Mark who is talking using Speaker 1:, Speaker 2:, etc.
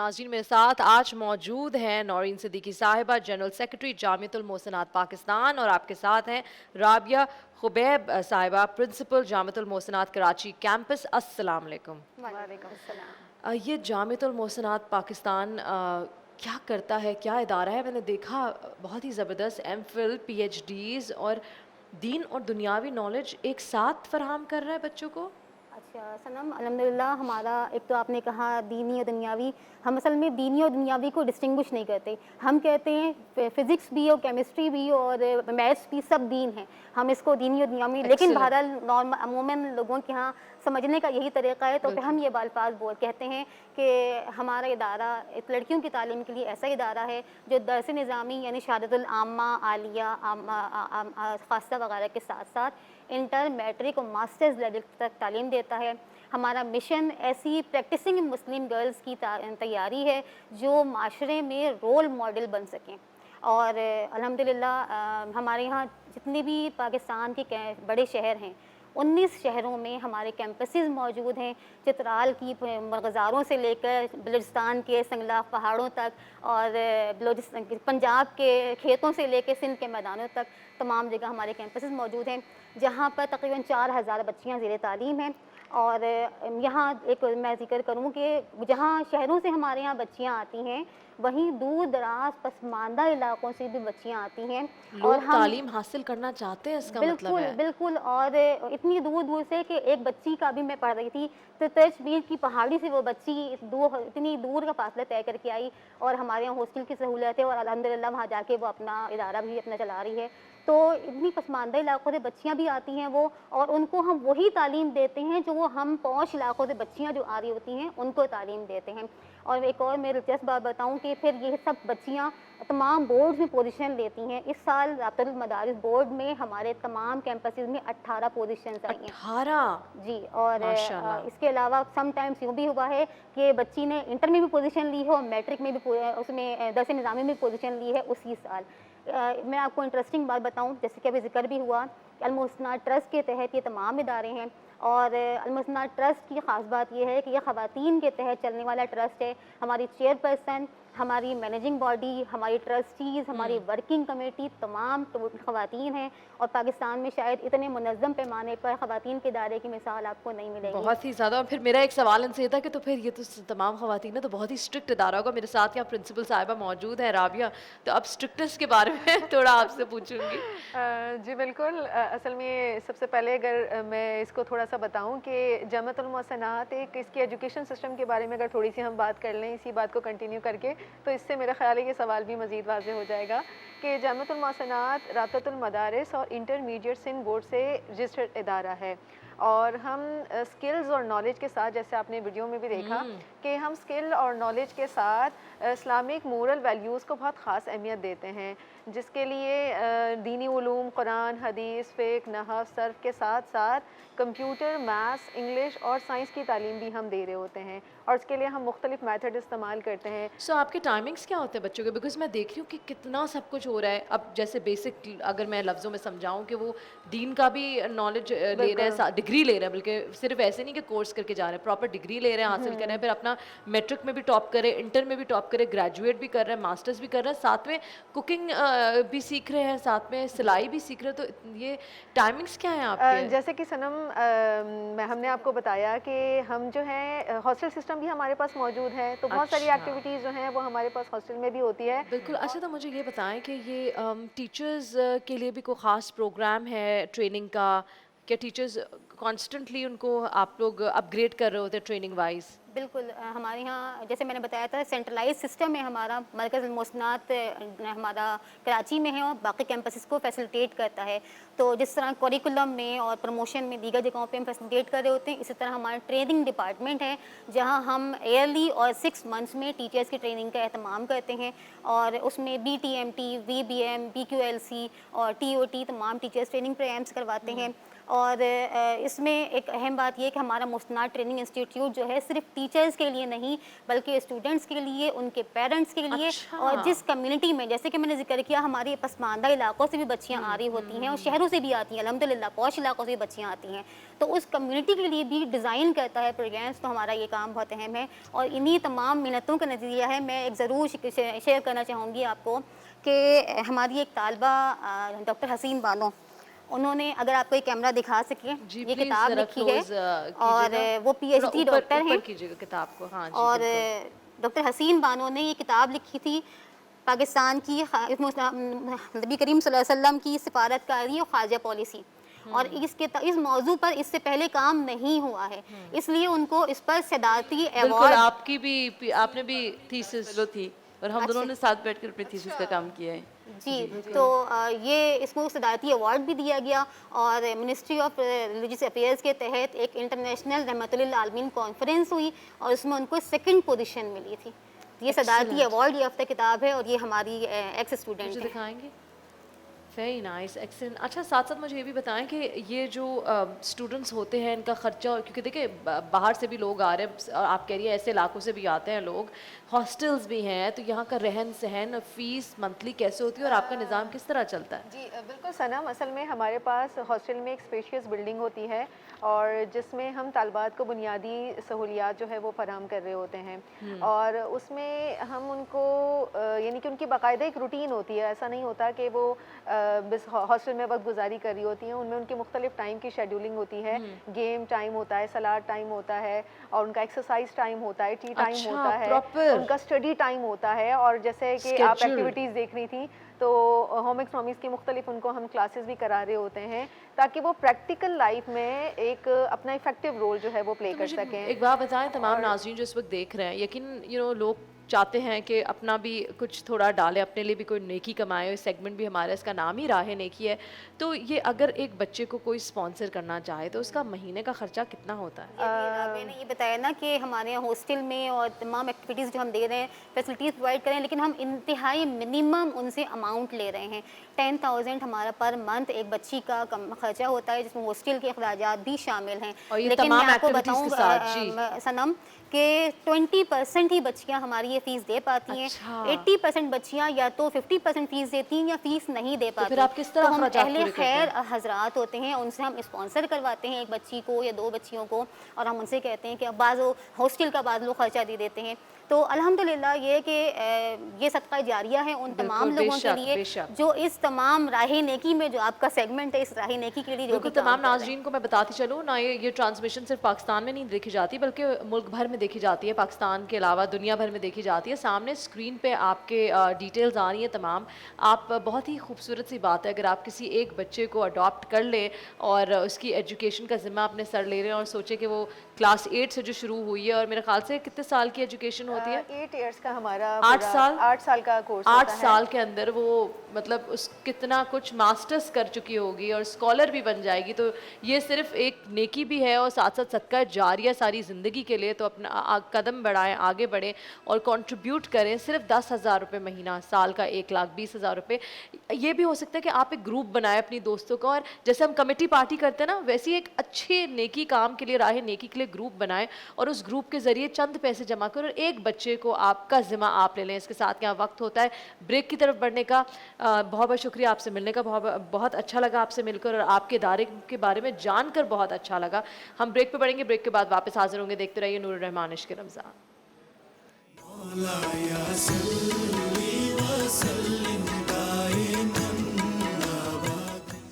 Speaker 1: नाज़रीन मेरे साथ आज मौजूद हैं नौरीन सिद्दीकी साहिबा, जनरल सेक्रेटरी जामियत उल मोहसिनात पाकिस्तान, और आपके साथ हैं राबिया खुबैब साहिबा, प्रिंसिपल जामियत उल मोहसिनात कराची कैंपस। अस्सलाम वालेकुम।
Speaker 2: वालेकुम अस्सलाम।
Speaker 1: ये जामियत उल मोहसिनात पाकिस्तान क्या करता है, क्या इदारा है? मैंने देखा बहुत ही ज़बरदस्त एमफिल, पीएचडीज़ और दीन और दुनियावी नॉलेज एक साथ फराहम कर रहा है बच्चों को।
Speaker 2: अच्छा सनम, अल्हम्दुलिल्लाह हमारा एक तो आपने कहा दीनी और दुनियावी, हम असल में दीनी और दुनियावी को डिस्टिंग्विश नहीं करते। हम कहते हैं फिज़िक्स भी और केमिस्ट्री भी और मैथ्स भी सब दीन है, हम इसको दीनी और दुनियावी, लेकिन
Speaker 1: Excellent.
Speaker 2: बहरहाल नॉर्मल अमूमन लोगों के यहाँ समझने का यही तरीका है, तो फिर हम ये अल्फाज बोल कहते हैं कि हमारा इदारा एक लड़कियों की तालीम के लिए ऐसा इदारा है जो दरस निज़ामी यानी शहादतुल आम्मा, आलिया, खासा वगैरह के साथ साथ इंटर, मैट्रिक और मास्टर्स लेवल तक तालीम देता है। हमारा मिशन ऐसी प्रैक्टिसिंग मुस्लिम गर्ल्स की तैयारी है जो माशरे में रोल मॉडल बन सकें। और अल्हम्दुलिल्लाह हमारे यहाँ जितने भी पाकिस्तान के बड़े शहर हैं 19 शहरों में हमारे कैंपसेस मौजूद हैं, चित्राल की मगज़ारों से लेकर बलूचिस्तान के संगलाफ पहाड़ों तक और पंजाब के खेतों से लेकर सिंध के मैदानों तक तमाम जगह हमारे कैंपसेस मौजूद हैं, जहाँ पर तकरीबन 4000 बच्चियाँ ज़ेर तालीम हैं। और यहाँ एक मैं ज़िक्र करूँ कि जहाँ शहरों से हमारे यहाँ बच्चियाँ आती हैं, वहीं दूर दराज पसमानदा इलाकों से भी बच्चियाँ आती हैं और
Speaker 1: लोग
Speaker 2: हम
Speaker 1: तालीम हासिल करना चाहते हैं, इसका मतलब
Speaker 2: बिल्कुल
Speaker 1: है।
Speaker 2: बिल्कुल। और इतनी दूर दूर से कि एक बच्ची का भी मैं पढ़ रही थी तो कश्मीर की पहाड़ी से वो बच्ची इतनी दूर का फासला तय करके आई और हमारे यहाँ हॉस्टल की सहूलत है और अल्हम्दुलिल्लाह वहाँ जाके वो अपना इदारा भी अपना चला रही है। तो इतनी पसमानदा इलाकों से बच्चियाँ भी आती हैं वो, और उनको हम वही तालीम देते हैं जो वो हम पौश इलाकों से बच्चियाँ जो आ रही होती हैं उनको तालीम देते हैं। और एक और मैं दिलचस्प बात बताऊँ कि फिर ये सब बच्चियाँ तमाम बोर्ड्स में पोजीशन लेती हैं। इस साल राब्तुल मदारिस बोर्ड में हमारे तमाम कैंपसेस में 18 पोजीशंस आई हैं
Speaker 1: 18।
Speaker 2: जी। और
Speaker 1: माशाल्लाह।
Speaker 2: इसके अलावा सम टाइम्स यूँ भी हुआ है कि बच्ची ने इंटर में भी पोजीशन ली है और मैट्रिक में भी उसमें दरस निज़ामी में पोजीशन ली है उसी साल। मैं आपको इंटरेस्टिंग बात बताऊं, जैसे कि अभी जिक्र भी हुआ कि अल मोहसिनात ट्रस्ट के तहत ये तमाम इदारे हैं और अल मोहसिनात ट्रस्ट की ख़ास बात यह है कि यह ख़वातीन के तहत चलने वाला ट्रस्ट है। हमारी चेयरपर्सन, हमारी मैनेजिंग बॉडी, हमारी ट्रस्टीज़, हमारी वर्किंग कमेटी तमाम ख़वातीन हैं और पाकिस्तान में शायद इतने मुनज़्ज़म पैमाने पर ख़वातीन के इदारे की मिसाल आपको नहीं मिलेगी।
Speaker 1: बहुत ही ज़्यादा। और फिर मेरा एक सवाल इनसे ये था कि तो फिर ये तो तमाम ख़वातीन है तो बहुत ही स्ट्रिक्ट इदारा होगा। मेरे साथ यहाँ प्रिंसिपल साहिबा मौजूद है राबिया, तो अब स्ट्रिक्टनेस के बारे में थोड़ा आपसे पूछूंगी।
Speaker 3: जी बिल्कुल। असल में सबसे पहले अगर मैं इसको थोड़ा सा बताऊं कि जामियत उल मोहसिनात एक इसकी एजुकेशन सिस्टम के बारे में अगर थोड़ी सी हम बात कर लें इसी बात को कंटिन्यू करके, तो इससे मेरा ख्याल है ये सवाल भी मज़ीद वाज़ेह हो जाएगा कि जामियत उल मोहसिनात राब्तुल मदारिस और इंटरमीडिएट सिंध बोर्ड से रजिस्टर्ड इदारा है और हम स्किल्स और नॉलेज के साथ, जैसे आपने वीडियो में भी देखा कि हम स्किल और नॉलेज के साथ इस्लामिक मोरल वैल्यूज़ को बहुत ख़ास अहमियत देते हैं, जिसके लिए दीनी उलूम, कुरान, हदीस, फ़िक़्ह, नहव, सर्फ़ के साथ साथ कंप्यूटर, मैथ्स, इंग्लिश और साइंस की तालीम भी हम दे रहे होते हैं और उसके लिए हम मुख्तलिफ़ मेथड इस्तेमाल करते हैं।
Speaker 1: सो आपके टाइमिंग्स क्या होते हैं बच्चों के? बिकॉज मैं देख रही हूँ कि कितना सब कुछ हो रहा है। अब जैसे बेसिक अगर मैं लफ्ज़ों में समझाऊँ कि वो दीन का भी नॉलेज ले रहे हैं, डिग्री ले रहे हैं, बल्कि सिर्फ ऐसे नहीं कि कोर्स करके जा रहे हैं, प्रॉपर डिग्री ले रहे हैं, हासिल कर रहे हैं, फिर अपना मैट्रिक में भी टॉप करें, इंटर में भी टॉप करें, ग्रेजुएट भी कर रहे हैं, मास्टर्स भी कर रहे हैं, साथ में कुकिंग भी सीख रहे हैं, साथ में सिलाई भी सीख रहे हैं। तो ये टाइमिंग्स क्या हैं आपके?
Speaker 3: जैसे कि सनम हमने आपको बताया कि हम जो है हॉस्टल सिस्टम भी हमारे पास मौजूद है, तो बहुत सारी
Speaker 1: अच्छा।
Speaker 3: एक्टिविटीज़ जो हैं वो हमारे पास हॉस्टल में भी होती है।
Speaker 1: बिल्कुल। अच्छा, तो मुझे ये बताएं कि ये टीचर्स के लिए भी कोई ख़ास प्रोग्राम है ट्रेनिंग का? क्या टीचर्स कॉन्स्टेंटली उनको आप लोग अपग्रेड कर रहे होते हैं ट्रेनिंग वाइज?
Speaker 2: बिल्कुल। हमारे यहाँ जैसे मैंने बताया था सेंट्रलाइज सिस्टम है हमारा। मरकज़ मोहसिनात हमारा कराची में है और बाकी कैंपसेस को फैसिलिटेट करता है। तो जिस तरह करिकुलम में और प्रमोशन में दीगर जगहों पे हम फैसिलिटेट कर रहे होते हैं, इसी तरह हमारा ट्रेनिंग डिपार्टमेंट है जहाँ हम ईयरली और 6 मंथ्स में टीचर्स की ट्रेनिंग का एहतमाम करते हैं और उसमें BTMT, VBM, BQLC और TOT तमाम टीचर्स ट्रेनिंग प्रोग्राम्स करवाते हैं। और इसमें एक अहम बात यह कि हमारा मोहसिनात ट्रेनिंग इंस्टीट्यूट जो है सिर्फ टीचर्स के लिए नहीं बल्कि स्टूडेंट्स के लिए, उनके पेरेंट्स के लिए
Speaker 1: अच्छा।
Speaker 2: और जिस कम्युनिटी में, जैसे कि मैंने जिक्र किया, हमारी पसमानदा इलाकों से भी बच्चियां आ रही होती हैं और शहरों سے بھی آتی ہیں, الحمدللہ پوش علاقوں سے بھی بچیاں آتی ہیں, تو اس کمیونٹی کے لیے بھی ڈیزائن کرتا ہے پروگرامس, تو ہمارا یہ کام بہت اہم ہے. اور انہی تمام محنتوں کا نتیجہ ہے. میں ایک ضرور شیئر کرنا چاہوں گی آپ کو کہ ہماری ایک طالبہ ڈاکٹر حسین بانو, انہوں نے, اگر آپ کو یہ کیمرہ دکھا سکیں,
Speaker 1: جی
Speaker 2: یہ
Speaker 1: پلیز
Speaker 2: کتاب
Speaker 1: ذرا
Speaker 2: لکھی ہے,
Speaker 1: کلوز
Speaker 2: اور وہ پی ایچ ڈی ڈاکٹر ہیں.
Speaker 1: اوپر کیجیے گا کتاب کو. ہاں جی
Speaker 2: اور
Speaker 1: بالکل.
Speaker 2: ڈاکٹر حسین بانو نے یہ کتاب لکھی تھی پاکستان کی نبی کریم صلی اللہ علیہ وسلم کی سفارتکاری اور خارجہ پالیسی, اور اس موضوع پر اس سے پہلے کام نہیں ہوا ہے, اس لیے ان کو اس پر صدارتی
Speaker 1: بالکل
Speaker 2: ایوارڈ.
Speaker 1: آپ کی بھی, آپ نے بھی تھیسس
Speaker 4: تھی اور ہم دونوں نے ساتھ بیٹھ کر اپنی تھیسس کا کام کیا ہے.
Speaker 2: جی, تو یہ اس کو صدارتی ایوارڈ بھی دیا گیا, اور منسٹری آف ریلیجیس افیئرس کے تحت ایک انٹرنیشنل رحمۃ للعالمین کانفرنس ہوئی, اور اس میں ان کو 2nd پوزیشن ملی تھی. یہ صدارتی ایوارڈ یافتہ کتاب ہے, اور یہ ہماری ایکس اسٹوڈنٹ
Speaker 1: مجھے
Speaker 2: ہے.
Speaker 1: دکھائیں گے؟ Very nice, excellent. اچھا ساتھ ساتھ مجھے یہ بھی بتائیں کہ یہ جو اسٹوڈنٹس ہوتے ہیں ان کا خرچہ, کیونکہ دیکھیں باہر سے بھی لوگ آ رہے ہیں, آپ کہہ رہی ہیں ایسے علاقوں سے بھی آتے ہیں لوگ, ہاسٹلس بھی ہیں, تو یہاں کا رہن سہن, فیس منتھلی کیسے ہوتی ہے اور آپ کا نظام کس طرح چلتا ہے؟
Speaker 3: جی بالکل صنم, اصل میں ہمارے پاس ہاسٹل میں ایک اسپیشیس بلڈنگ ہوتی ہے, اور جس میں ہم طالبات کو بنیادی سہولیات جو ہے وہ فراہم کر رہے ہوتے ہیں, اور اس میں ہم ان کو یعنی کہ ان کی باقاعدہ ایک روٹین ہوتی ہے. ایسا نہیں ہوتا کہ وہ بس ہاسٹل میں وقت گزاری کر رہی ہوتی ہیں, ان میں ان کی مختلف ٹائم کی شیڈولنگ ہوتی ہے. گیم ٹائم ہوتا ہے, سلاد ٹائم ہوتا ہے, اور ان کا ایکسرسائز ٹائم ہوتا ہے, ٹی ٹائم ہوتا ہے, ان کا اسٹڈی ٹائم ہوتا ہے. اور جیسے کہ آپ ایکٹیویٹیز دیکھ رہی تھیں, تو ہوم اکنامکس کی مختلف ان کو ہم کلاسز بھی کرا رہے ہوتے ہیں, تاکہ وہ پریکٹیکل لائف میں ایک اپنا افیکٹو رول جو ہے وہ پلے کر سکیں.
Speaker 1: ایک بات بتائیں تمام ناظرین جو اس وقت دیکھ رہے ہیں, یقین لوگ چاہتے ہیں کہ اپنا بھی کچھ تھوڑا ڈالیں, اپنے لیے بھی کوئی نیکی کمائے. سیگمنٹ بھی ہمارا, اس کا نام ہی راہ نیکی ہے. تو یہ اگر ایک بچے کو کوئی اسپانسر کرنا چاہے تو اس کا مہینے کا خرچہ کتنا ہوتا ہے؟
Speaker 2: میں نے یہ بتایا نا کہ ہمارے یہاں ہاسٹل میں اور تمام ایکٹیویٹیز جو ہم دے رہے ہیں, فیسلٹیز پرووائڈ کریں, لیکن ہم انتہائی منیمم ان سے اماؤنٹ لے رہے ہیں. 10,000 ہمارا پر منتھ ایک بچی کا خرچہ ہوتا ہے, جس میں ہاسٹل کے اخراجات بھی شامل ہیں. لیکن میں آپ کو بتاؤں صنم کہ 20% ہی بچیاں ہماری یہ فیس دے پاتی ہیں. 80% بچیاں یا تو 50% فیس دیتی ہیں یا فیس نہیں دے پاتی. تو ہم اہل خیر حضرات ہوتے ہیں, ان سے ہم اسپانسر کرواتے ہیں ایک بچی کو یا 2 بچیوں کو, اور ہم ان سے کہتے ہیں کہ بعض ہاسٹل کا بعض لوگ خرچہ دے دیتے ہیں. تو الحمدللہ یہ کہ یہ صدقہ جاریہ ہے ان تمام لوگوں کے لیے جو اس تمام راہ نیکی میں, جو آپ کا سیگمنٹ ہے اس راہ نیکی کے لیے جو بھی
Speaker 1: تمام ناظرین کو میں بتاتی چلوں نا, یہ ٹرانسمیشن صرف پاکستان میں نہیں دیکھی جاتی بلکہ ملک بھر میں دیکھی جاتی ہے, پاکستان کے علاوہ دنیا بھر میں دیکھی جاتی ہے. سامنے اسکرین پہ آپ کے ڈیٹیلز آ رہی ہیں تمام. آپ بہت ہی خوبصورت سی بات ہے, اگر آپ کسی ایک بچے کو اڈاپٹ کر لیں اور اس کی ایجوکیشن کا ذمہ اپنے سر لے رہے ہیں, اور سوچیں کہ وہ کلاس 8 سے جو شروع ہوئی ہے, اور میرے خیال سے کتنے سال کی ایجوکیشن ہوتی ہے؟
Speaker 3: 8 ایئرس کا ہمارا
Speaker 1: 8
Speaker 3: سال کا کورس
Speaker 1: 8 سال کے اندر وہ مطلب اس کتنا کچھ ماسٹرز کر چکی ہوگی اور اسکالر بھی بن جائے گی. تو یہ صرف ایک نیکی بھی ہے اور ساتھ ساتھ صدقہ جاریہ ساری زندگی کے لیے. تو اپنا قدم بڑھائیں, آگے بڑھیں اور کنٹریبیوٹ کریں. صرف 10,000 روپے مہینہ, سال کا 1,20,000 روپے. یہ بھی ہو سکتا ہے کہ آپ ایک گروپ بنائیں اپنی دوستوں کا, اور جیسے ہم کمیٹی پارٹی کرتے ہیں نا, ویسے ایک اچھے نیکی کام کے لیے, راہ نیکی کے لیے گروپ بنائیں, اور اس گروپ کے ذریعے چند پیسے جمع کریں اور ایک بچے کو آپ کا ذمہ آپ لے لیں. اس کے ساتھ کیا وقت ہوتا ہے بریک کی طرف بڑھنے کا. بہت بہت شکریہ آپ سے ملنے کا, بہت اچھا لگا آپ سے مل کر, اور آپ کے ادارے کے بارے میں جان کر بہت اچھا لگا. ہم بریک پہ پڑھیں گے, بریک کے بعد واپس حاضر ہوں گے. دیکھتے رہیے نور الرحمان عشق رمضان.